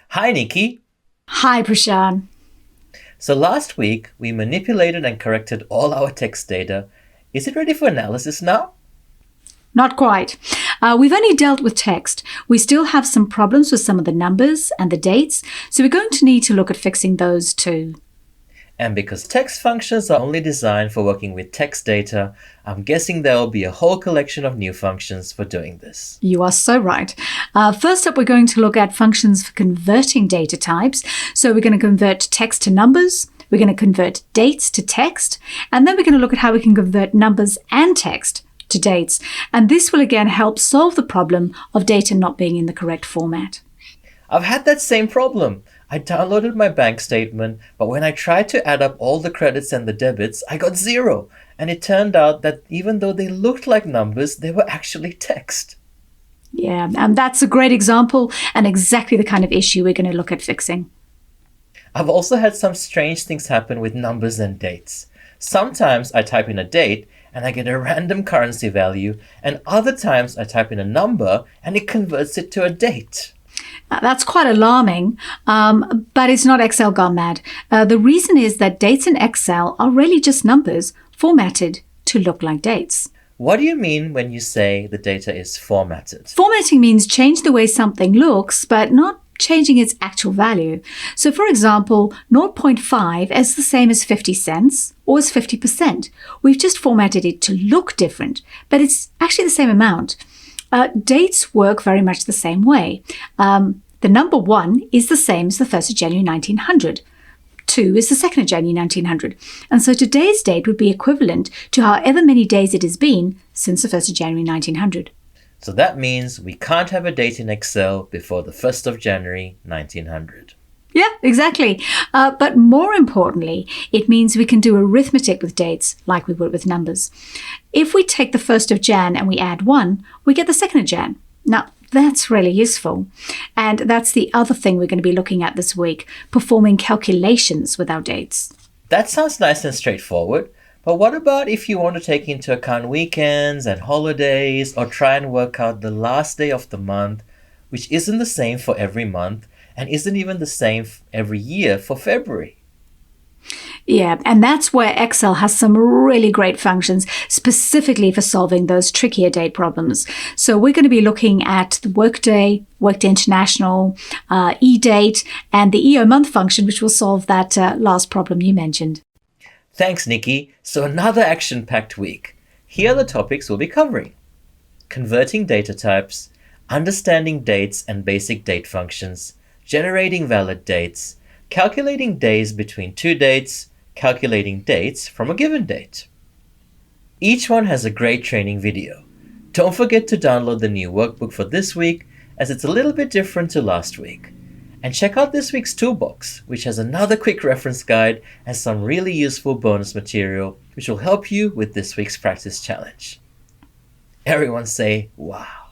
Hi, Nikki. Hi, Prashan. So last week, we manipulated and corrected all our text data. Is it ready for analysis now? Not quite. We've only dealt with text. We still have some problems with some of the numbers and the dates, so we're going to need to look at fixing those too. And because text functions are only designed for working with text data, I'm guessing there will be a whole collection of new functions for doing this. You are so right. First up, we're going to look at functions for converting data types. So we're going to convert text to numbers, we're going to convert dates to text, and then we're going to look at how we can convert numbers and text to dates. And this will again help solve the problem of data not being in the correct format. I've had that same problem. I downloaded my bank statement, but when I tried to add up all the credits and the debits, I got zero. And it turned out that even though they looked like numbers, they were actually text. Yeah, and that's a great example and exactly the kind of issue we're going to look at fixing. I've also had some strange things happen with numbers and dates. Sometimes I type in a date and I get a random currency value, and other times I type in a number and it converts it to a date. That's quite alarming, but it's not Excel gone mad. The reason is that dates in Excel are really just numbers formatted to look like dates. What do you mean when you say the data is formatted? Formatting means change the way something looks, but not changing its actual value. So for example, 0.5 is the same as 50 cents or as 50%. We've just formatted it to look different, but it's actually the same amount. Dates work very much the same way. The number 1 is the same as the 1st of January 1900. 2 is the 2nd of January 1900. And so today's date would be equivalent to however many days it has been since the 1st of January 1900. So that means we can't have a date in Excel before the 1st of January 1900. Yeah, exactly. But more importantly, it means we can do arithmetic with dates like we would with numbers. If we take the 1st of Jan and we add 1, we get the 2nd of Jan. Now, that's really useful. And that's the other thing we're going to be looking at this week, performing calculations with our dates. That sounds nice and straightforward. But what about if you want to take into account weekends and holidays, or try and work out the last day of the month, which isn't the same for every month and isn't even the same every year for February? Yeah, and that's where Excel has some really great functions specifically for solving those trickier date problems. So we're going to be looking at the Workday, Workday International, eDate, and the EO month function, which will solve that last problem you mentioned. Thanks, Nikki. So another action-packed week. Here are the topics we'll be covering: converting data types, understanding dates and basic date functions, generating valid dates, calculating days between two dates, calculating dates from a given date. Each one has a great training video. Don't forget to download the new workbook for this week, as it's a little bit different to last week. And check out this week's toolbox, which has another quick reference guide and some really useful bonus material, which will help you with this week's practice challenge. Everyone say, wow.